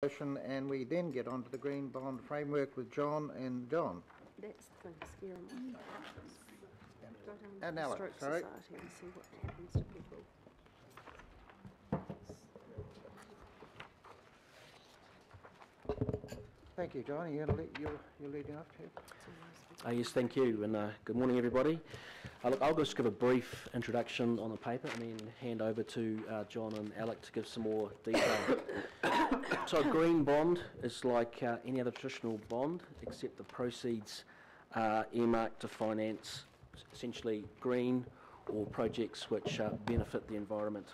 Motion, and we then get on to the Green Bond Framework with John and John. That's going to scare them. Go down to And the Alex, Stroke sorry. Society and see what happens to people. Thank you, John. You're leading off too. Yes, thank you, and good morning, everybody. Look, I'll just give a brief introduction on the paper and then hand over to John and Alec to give some more detail. So a green bond is like any other traditional bond, except the proceeds are earmarked to finance essentially green or projects which benefit the environment.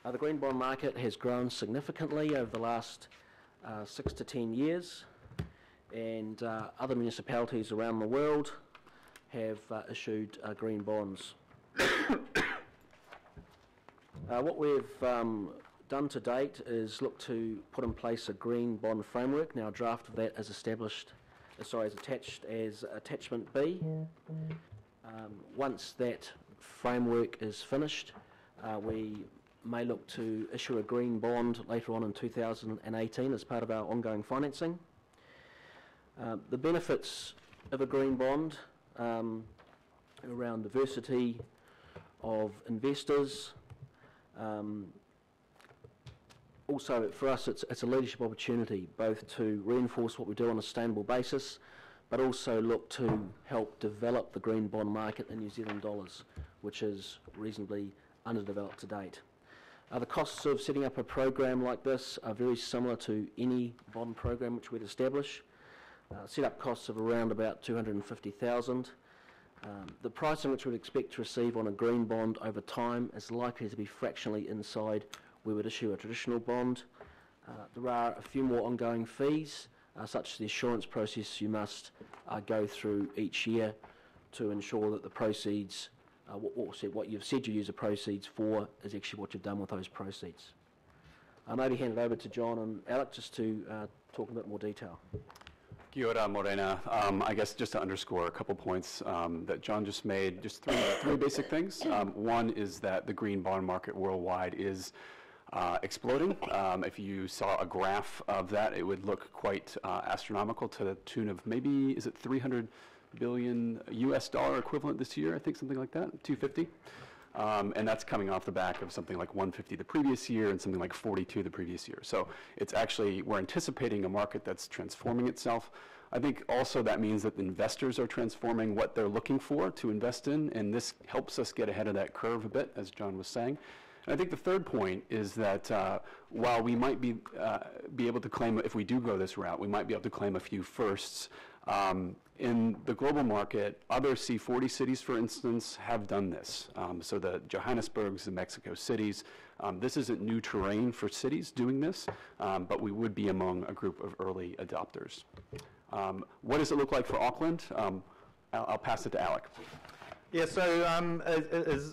The green bond market has grown significantly over the last 6 to 10 years, and other municipalities around the world have issued green bonds. What we've done to date is look to put in place a green bond framework. Now, a draft of that is attached as attachment B. Once that framework is finished, we may look to issue a green bond later on in 2018 as part of our ongoing financing. The benefits of a green bond around diversity of investors. Also, for us, it's a leadership opportunity, both to reinforce what we do on a sustainable basis, but also look to help develop the green bond market in New Zealand dollars, which is reasonably underdeveloped to date. The costs of setting up a program like this are very similar to any bond program which we'd establish. Set-up costs of around about $250,000. The pricing which we'd expect to receive on a green bond over time is likely to be fractionally inside we would issue a traditional bond. There are a few more ongoing fees, such as the assurance process you must go through each year to ensure that the proceeds, what you've said you use the proceeds for, is actually what you've done with those proceeds. I'll maybe hand it over to John and Alec just to talk in a bit more detail. Kia ora, Morena. I guess just to underscore a couple points that John just made, just three basic things. One is that the green bond market worldwide is exploding. If you saw a graph of that, it would look quite astronomical, to the tune of maybe, is it 300 billion US dollar equivalent this year? I think something like that, 250. And that's coming off the back of something like 150 the previous year and something like 42 the previous year. So it's actually, we're anticipating a market that's transforming itself. I think also that means that investors are transforming what they're looking for to invest in, and this helps us get ahead of that curve a bit, as John was saying. And I think the third point is that while we might be able to claim, if we do go this route, we might be able to claim a few firsts. In the global market, other C40 cities, for instance, have done this. So the Johannesburgs, the Mexico cities, this isn't new terrain for cities doing this, but we would be among a group of early adopters. What does it look like for Auckland? I'll pass it to Alec. Yeah, so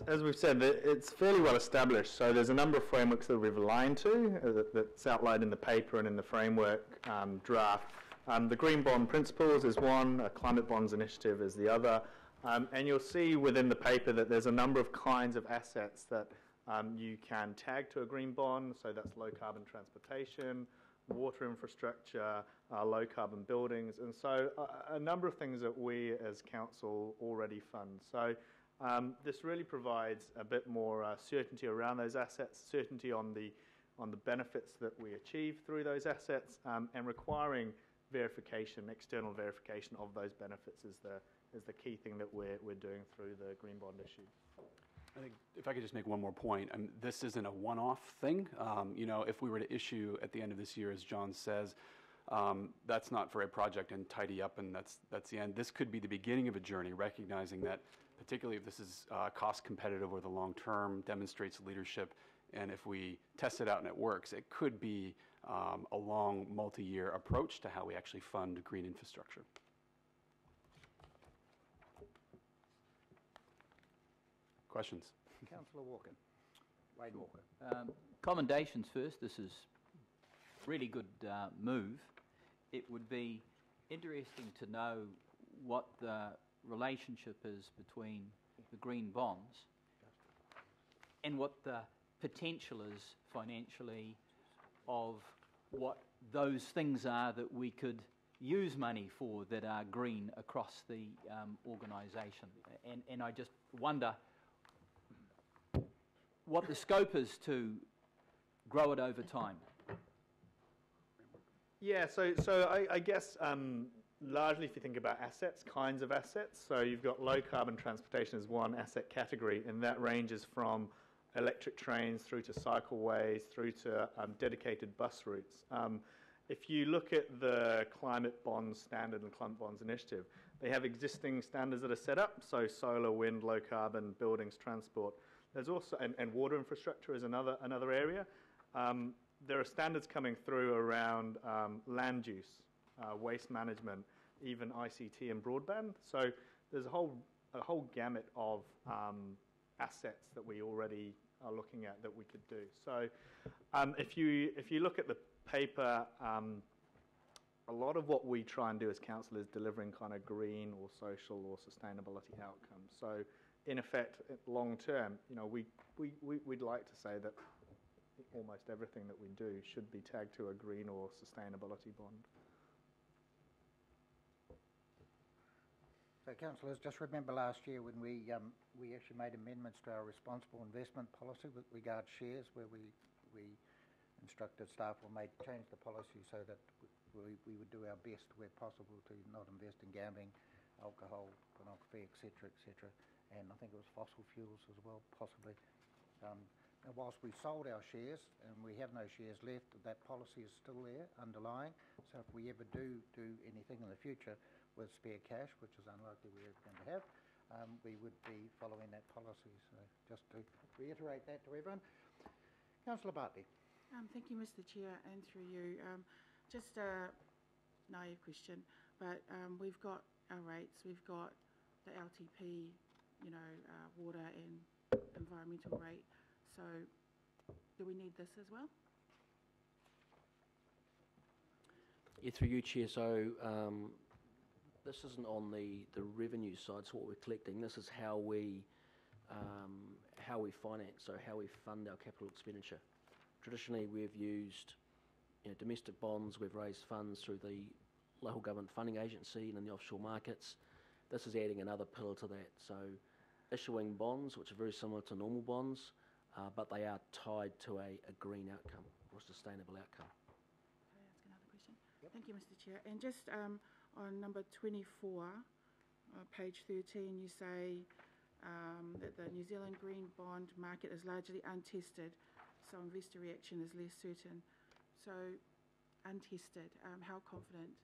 as we've said, it's fairly well established. So there's a number of frameworks that we've aligned to that's outlined in the paper and in the framework draft. The Green Bond Principles is one, a Climate Bonds Initiative is the other. And you'll see within the paper that there's a number of kinds of assets that you can tag to a green bond. So that's low carbon transportation, water infrastructure, low carbon buildings, and so a number of things that we as council already fund. So this really provides a bit more certainty around those assets, certainty on the benefits that we achieve through those assets, and requiring verification, external verification of those benefits is the key thing that we're doing through the green bond issue. I think if I could just make one more point, this isn't a one-off thing. You know, if we were to issue at the end of this year, as John says, that's not for a project and tidy up and that's the end. This could be the beginning of a journey, recognizing that particularly if this is cost competitive over the long term, demonstrates leadership, and if we test it out and it works, it could be a long multi-year approach to how we actually fund green infrastructure. Questions? Councillor Walker. Wade Walker. Commendations first. This is really good move. It would be interesting to know what the relationship is between the green bonds and what the potential is financially of what those things are that we could use money for that are green across the organisation. And I just wonder what the scope is to grow it over time. Yeah, so I guess largely if you think about assets, kinds of assets, so you've got low carbon transportation as one asset category, and that ranges from electric trains through to cycleways through to dedicated bus routes. If you look at the Climate Bonds Standard and Climate Bonds Initiative, they have existing standards that are set up, so solar, wind, low carbon, buildings, transport. There's also, and water infrastructure is another area. There are standards coming through around land use, waste management, even ICT and broadband. So there's a whole gamut of assets that we already are looking at that we could do. So if you look at the paper, a lot of what we try and do as council is delivering kind of green or social or sustainability outcomes. So in effect, long term, you know, we'd like to say that almost everything that we do should be tagged to a green or sustainability bond. So, councillors, just remember last year when we actually made amendments to our responsible investment policy with regard to shares, where we instructed staff or change the policy so that we would do our best where possible to not invest in gambling, alcohol, pornography, etc., etc. And I think it was fossil fuels as well, possibly. And whilst we sold our shares and we have no shares left, that policy is still there, underlying. So if we ever do anything in the future with spare cash, which is unlikely we're ever going to have, we would be following that policy. So just to reiterate that to everyone. Councillor Bartley. Thank you, Mr. Chair, and through you. Just a naive question, but we've got our rates, we've got the LTP, you know, water and environmental rate. So do we need this as well? Yeah, through you, Chair. So this isn't on the revenue side, so what we're collecting. This is how we finance, so how we fund our capital expenditure. Traditionally, we've used domestic bonds. We've raised funds through the local government funding agency and in the offshore markets. This is adding another pillar to that. So issuing bonds, which are very similar to normal bonds, but they are tied to a green outcome or a sustainable outcome. Can I ask another question? Yep. Thank you, Mr. Chair. And just on number 24, page 13, you say that the New Zealand green bond market is largely untested, so investor reaction is less certain. So untested, how confident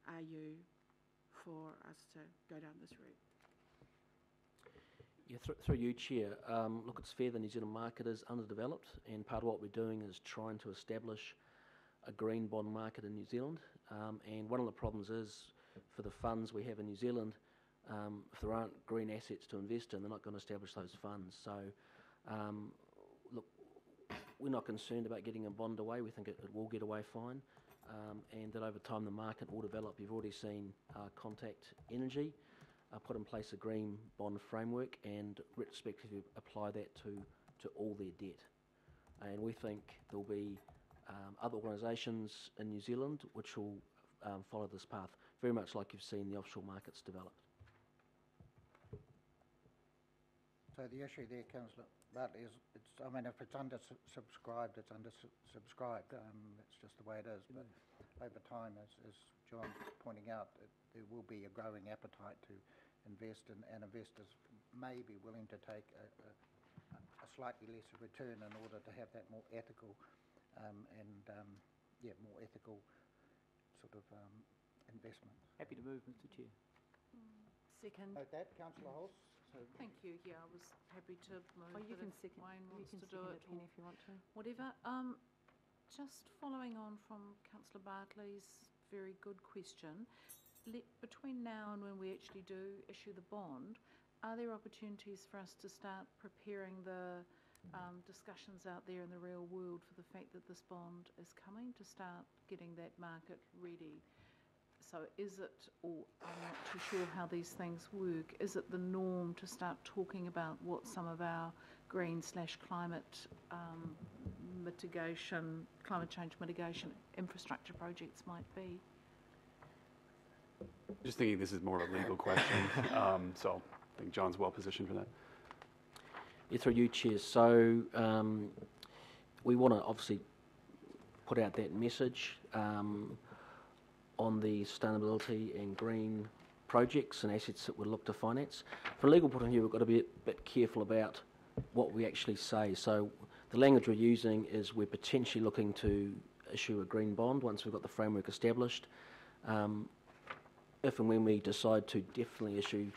are you for us to go down this route? Yeah, through you, Chair. Look, it's fair the New Zealand market is underdeveloped, and part of what we're doing is trying to establish a green bond market in New Zealand. And one of the problems is, for the funds we have in New Zealand, if there aren't green assets to invest in, they're not going to establish those funds. So, look, we're not concerned about getting a bond away. We think it will get away fine, and that over time the market will develop. You've already seen Contact Energy put in place a green bond framework and retrospectively apply that to all their debt. And we think there'll be other organisations in New Zealand which will follow this path, very much like you've seen the offshore markets develop. So the issue there, Councillor Bartley, is I mean, if it's undersubscribed, it's undersubscribed. It's just the way it is. But over time, as John's pointing out, there will be a growing appetite to invest, and investors may be willing to take a slightly lesser return in order to have that more ethical more ethical sort of investment. Happy to move, Mr. Chair. Second. Note that, Councillor Hulse. So Thank you. Yeah, I was happy to move. Oh, you but can if second. Wayne You wants can to do second it, Penny, or if you want to. whatever. Just following on from Councillor Bartley's very good question, between now and when we actually do issue the bond, are there opportunities for us to start preparing the discussions out there in the real world for the fact that this bond is coming, to start getting that market ready? So is it, or I'm not too sure how these things work, is it the norm to start talking about what some of our green/climate mitigation, climate change mitigation infrastructure projects might be. Just thinking this is more of a legal question, so I think John's well positioned for that. Yeah, through you, Chair. So we want to obviously put out that message on the sustainability and green projects and assets that we look to finance. From a legal point of view, we've got to be a bit careful about what we actually say. So the language we're using is we're potentially looking to issue a green bond once we've got the framework established. If and when we decide to definitely issue,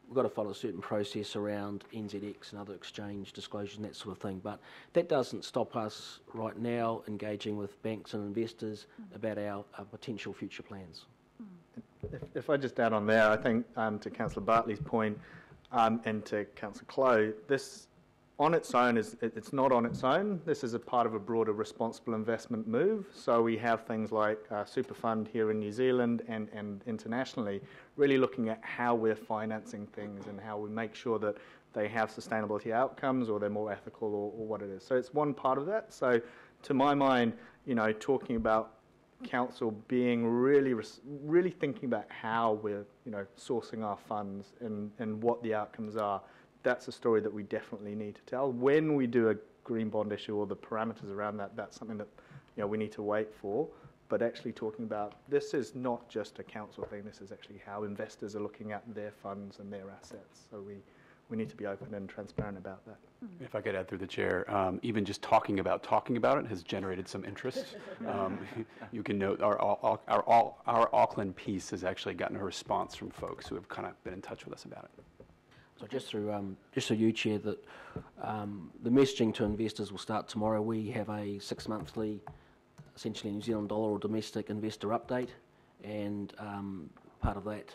we've got to follow a certain process around NZX and other exchange disclosures and that sort of thing. But that doesn't stop us right now engaging with banks and investors about our potential future plans. If I just add on there, I think to Councillor Bartley's point and to Councillor Clow, this on its own it's not on its own. This is a part of a broader responsible investment move. So we have things like Super Fund here in New Zealand and internationally, really looking at how we're financing things and how we make sure that they have sustainability outcomes or they're more ethical or what it is. So it's one part of that. So to my mind, talking about council being really thinking about how we're sourcing our funds and what the outcomes are, that's a story that we definitely need to tell. When we do a green bond issue or the parameters around that, that's something that we need to wait for. But actually talking about this is not just a council thing, this is actually how investors are looking at their funds and their assets. So we need to be open and transparent about that. If I could add through the chair, even just talking about it has generated some interest. You can note our Auckland piece has actually gotten a response from folks who have kind of been in touch with us about it. So just through you, Chair, that the messaging to investors will start tomorrow. We have a 6-monthly, essentially New Zealand dollar or domestic investor update, and part of that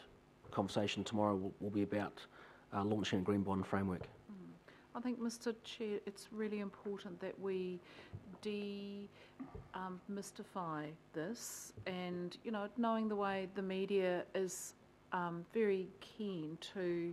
conversation tomorrow will be about launching a green bond framework. I think, Mr. Chair, it's really important that we demystify this, and knowing the way the media is very keen to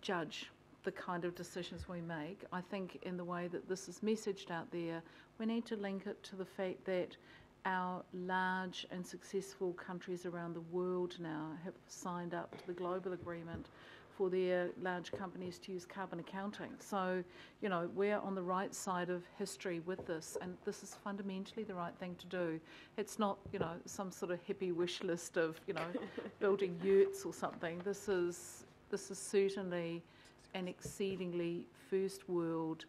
judge the kind of decisions we make, I think in the way that this is messaged out there, we need to link it to the fact that our large and successful countries around the world now have signed up to the global agreement for their large companies to use carbon accounting. So, we're on the right side of history with this, and this is fundamentally the right thing to do. It's not, some sort of hippie wish list of, building yurts or something. This is certainly an exceedingly first world,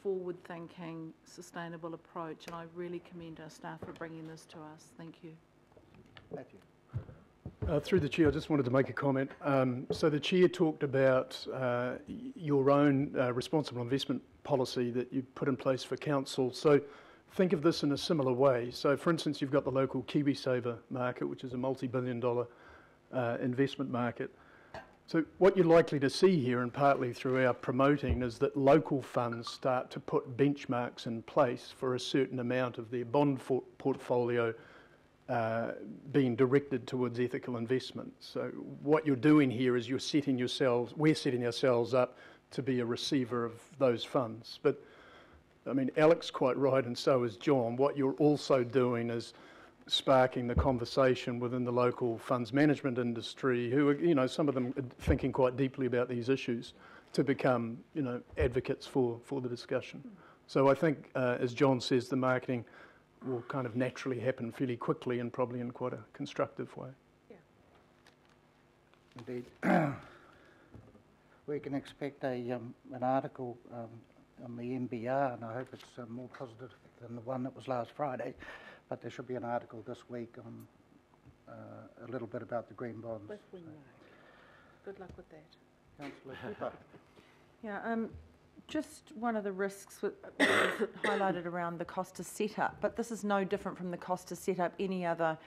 forward-thinking, sustainable approach, and I really commend our staff for bringing this to us. Thank you. Matthew. Through the Chair, I just wanted to make a comment. So the Chair talked about your own responsible investment policy that you put in place for council. So think of this in a similar way. So for instance, you've got the local KiwiSaver market, which is a multi-billion-dollar investment market. So what you're likely to see here, and partly through our promoting, is that local funds start to put benchmarks in place for a certain amount of their bond portfolio being directed towards ethical investment. So what you're doing here is we're setting ourselves up to be a receiver of those funds. But I mean, Alex quite right, and so is John. What you're also doing is sparking the conversation within the local funds management industry, who are, some of them are thinking quite deeply about these issues, to become, advocates for the discussion. So I think, as John says, the marketing will kind of naturally happen fairly quickly and probably in quite a constructive way. Yeah. Indeed. We can expect an article on the MBR, and I hope it's more positive than the one that was last Friday. But there should be an article this week on a little bit about the green bonds. Good luck with that. Councillor Cooper. Yeah, just one of the risks highlighted around the cost to set up, but this is no different from the cost to set up any other,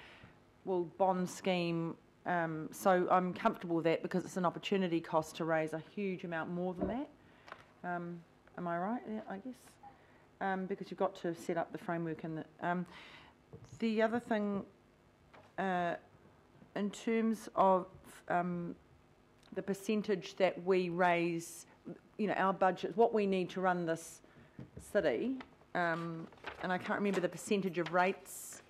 bond scheme. So I'm comfortable with that because it's an opportunity cost to raise a huge amount more than that. Am I right? Yeah, I guess. Because you've got to set up the framework and the other thing, in terms of the percentage that we raise, our budget, what we need to run this city, and I can't remember the percentage of rates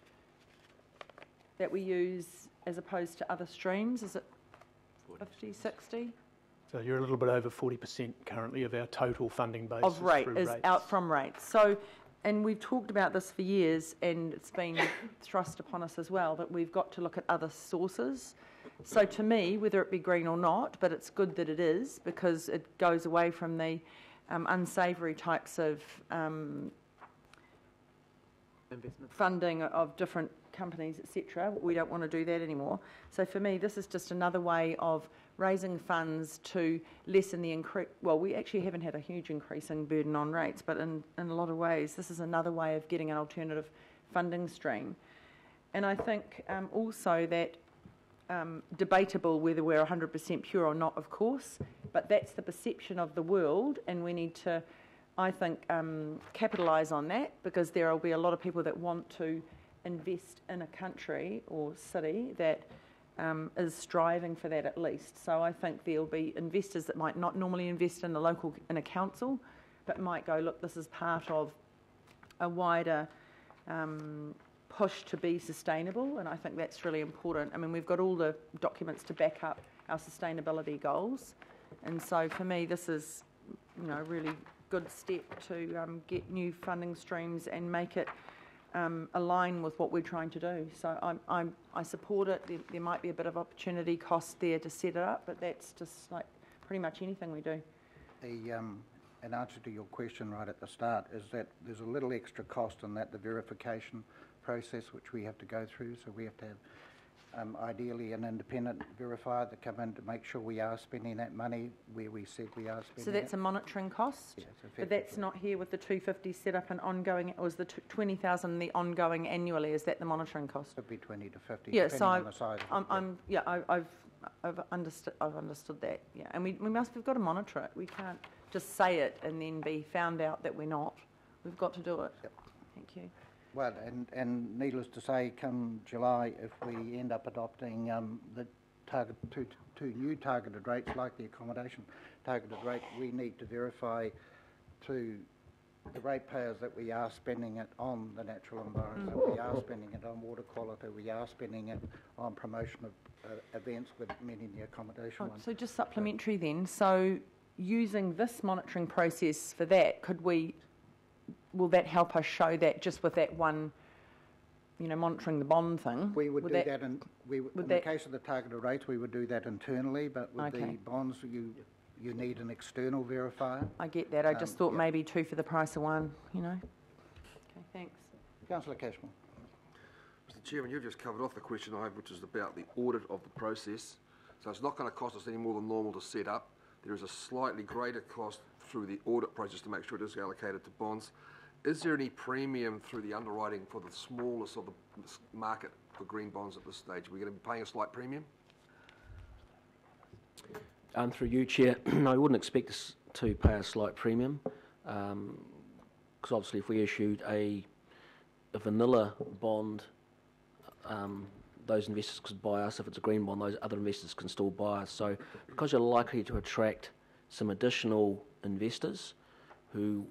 that we use as opposed to other streams. Is it 50, 60? So you're a little bit over 40% currently of our total funding base Of rate, through is rates. out from rates. So, and we've talked about this for years, and it's been thrust upon us as well, that we've got to look at other sources. So to me, whether it be green or not, but it's good that it is, because it goes away from the unsavoury types of funding of different companies, etc. We don't want to do that anymore. So for me, this is just another way of raising funds to lessen the increase. Well, we actually haven't had a huge increase in burden on rates, but in a lot of ways, this is another way of getting an alternative funding stream. And I think also that debatable whether we're 100% pure or not, of course, but that's the perception of the world, and we need to, I think, capitalise on that, because there will be a lot of people that want to invest in a country or city that is striving for that at least. So I think there'll be investors that might not normally invest in a council, but might go, look, this is part of a wider push to be sustainable, and I think that's really important. I mean, we've got all the documents to back up our sustainability goals, and so for me, this is, you know, a really good step to get new funding streams and make it align with what we're trying to do. So I support it. There might be a bit of opportunity cost there to set it up, but that's just like pretty much anything we do. An answer to your question right at the start is that there's a little extra cost in that, the verification process which we have to go through. So we have to have ideally an independent verifier that come in to make sure we are spending that money where we said we are spending So that's it. a monitoring cost? Yes, But that's not here with the 250 set up and ongoing, or is the 20,000 the ongoing annually? Is that the monitoring cost? Could be 20 to 50, Yeah, depending so on the size of it. I've understood that. Yeah, and we've got to monitor it. We can't just say it and then be found out that we're not. We've got to do it. Yep. Thank you. Well, and needless to say, come July, if we end up adopting the two new targeted rates, like the accommodation targeted rate, we need to verify to the ratepayers that we are spending it on the natural environment, that we are spending it on water quality, we are spending it on promotion of events with many in the accommodation ones. So just supplementary then. So using this monitoring process for that, will that help us show that just with that one, monitoring the bond thing? We would do that in the case of the targeted rates, we would do that internally, but with the bonds, you need an external verifier. I get that. I just thought maybe two for the price of one, Okay, thanks. Councillor Cashmore. Mr Chairman, you've just covered off the question I have, which is about the audit of the process. So it's not going to cost us any more than normal to set up. There is a slightly greater cost through the audit process to make sure it is allocated to bonds. Is there any premium through the underwriting for the smallness of the market for green bonds at this stage? Are we going to be paying a slight premium? Through you, Chair, no, I wouldn't expect us to pay a slight premium, because obviously if we issued a vanilla bond, those investors could buy us. If it's a green bond, those other investors can still buy us. So because you're likely to attract some additional investors who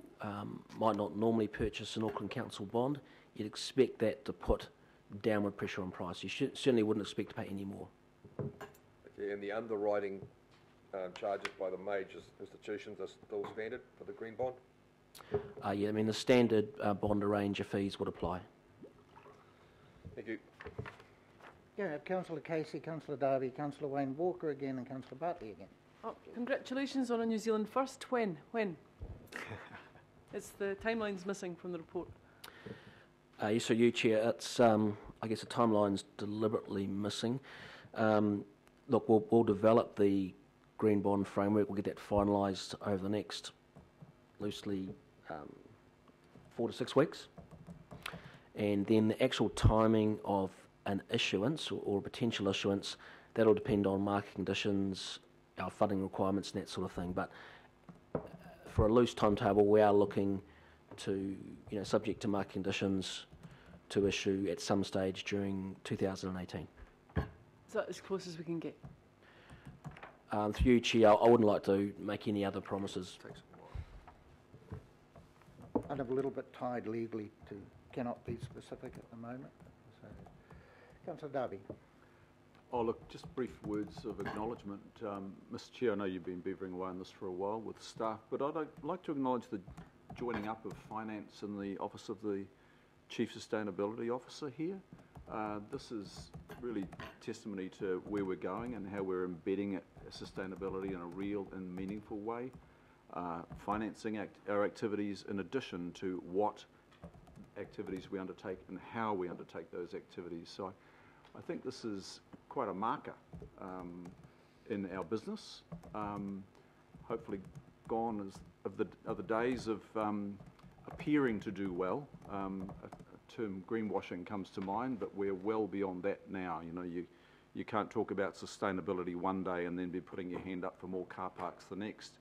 might not normally purchase an Auckland Council bond, you'd expect that to put downward pressure on price. You certainly wouldn't expect to pay any more. Okay, and the underwriting charges by the major institutions are still standard for the green bond? Yeah, I mean the standard bond arranger fees would apply. Thank you. Yeah, Councillor Casey, Councillor Darby, Councillor Wayne Walker again, and Councillor Bartley again. Oh, congratulations on a New Zealand first. When? It's the timeline's missing from the report. Yes, so you, Chair, it's, I guess the timeline's deliberately missing. Look, we'll develop the green bond framework. We'll get that finalised over the next, loosely, 4 to 6 weeks. And then the actual timing of an issuance or a potential issuance, that'll depend on market conditions, our funding requirements and that sort of thing. But for a loose timetable, we are looking to, subject to market conditions, to issue at some stage during 2018. Is that as close as we can get? Through you, Chair, I wouldn't like to make any other promises. Takes a while. kind of a little bit tied legally to, cannot be specific at the moment. So, Councillor Darby. Oh, look, just brief words of acknowledgement. Mr Chair, I know you've been beavering away on this for a while with staff, but I'd like to acknowledge the joining up of Finance and the Office of the Chief Sustainability Officer here. This is really testimony to where we're going and how we're embedding sustainability in a real and meaningful way, financing our activities in addition to what activities we undertake and how we undertake those activities. So I think this is quite a marker in our business. Hopefully gone are the days of appearing to do well. A term greenwashing comes to mind, but we're well beyond that now. You know, you can't talk about sustainability one day and then be putting your hand up for more car parks the next.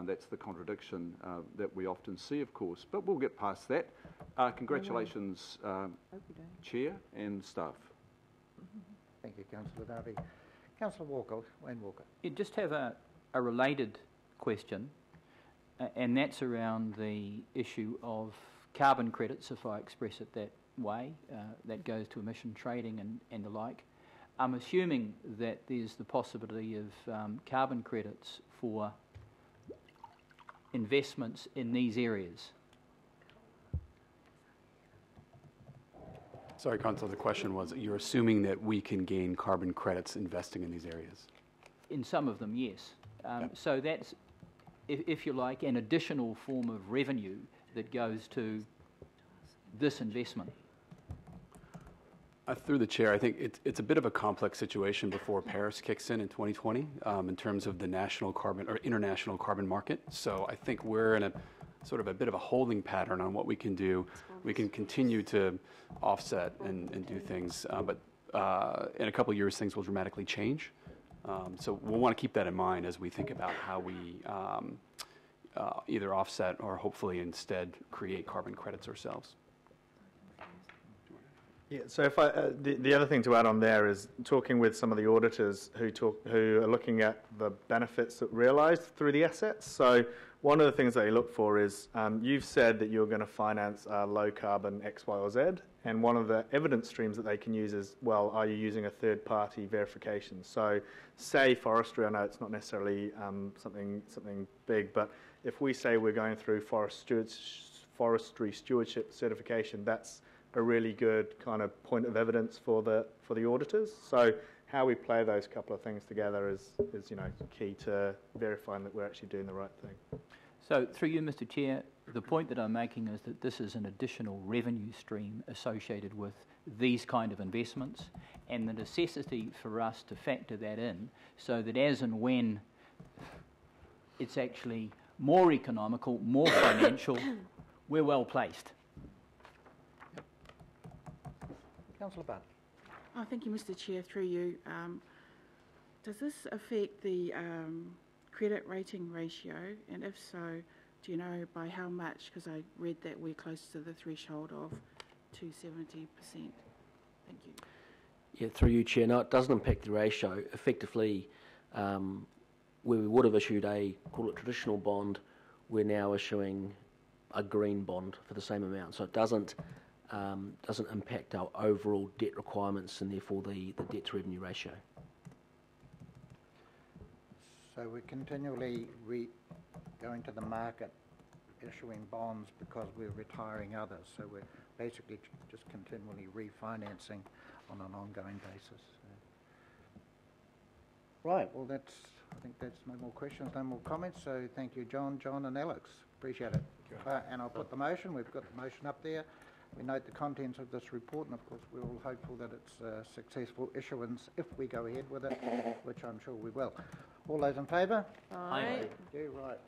That's the contradiction that we often see, of course, but we'll get past that. Congratulations, Chair and staff. Thank you, Councillor Darby. Councillor Walker, Wayne Walker. You just have a related question, and that's around the issue of carbon credits, if I express it that way, that goes to emission trading and the like. I'm assuming that there's the possibility of carbon credits for investments in these areas. Sorry, Councillor, the question was, you're assuming that we can gain carbon credits investing in these areas? In some of them, yes. So that's, if you like, an additional form of revenue that goes to this investment. Through the chair, I think it's a bit of a complex situation before Paris kicks in 2020 in terms of the national carbon or international carbon market. So I think we're in a sort of a bit of a holding pattern on what we can do. We can continue to offset and do things, but in a couple of years things will dramatically change. So we'll want to keep that in mind as we think about how we either offset or hopefully instead create carbon credits ourselves. Yeah, so if the other thing to add on there is talking with some of the auditors who are looking at the benefits that realised through the assets. So one of the things they look for is you've said that you're going to finance low carbon X, Y, or Z, and one of the evidence streams that they can use is, well, are you using a third party verification? So say forestry, I know it's not necessarily something big, but if we say we're going through forestry stewardship certification, that's a really good kind of point of evidence for the auditors. So how we play those couple of things together is key to verifying that we're actually doing the right thing. So through you, Mr Chair, the point that I'm making is that this is an additional revenue stream associated with these kind of investments, and the necessity for us to factor that in so that as and when it's actually more economical, more financial, we're well placed. Councillor Butt. Oh, thank you, Mr Chair. Through you, does this affect the credit rating ratio? And if so, do you know by how much? Because I read that we're close to the threshold of 270%. Thank you. Yeah, through you, Chair. No, it doesn't impact the ratio. Effectively, where we would have issued a, call it traditional bond, we're now issuing a green bond for the same amount. So it doesn't impact our overall debt requirements and therefore the debt to revenue ratio. So we're continually going to the market issuing bonds because we're retiring others. So we're basically just continually refinancing on an ongoing basis. Right, well I think that's no more questions, no more comments. So thank you, John and Alex. Appreciate it. And I'll put the motion. We've got the motion up there. We note the contents of this report, and of course we're all hopeful that it's a successful issuance if we go ahead with it, which I'm sure we will. All those in favour? Aye. Thank you. Right.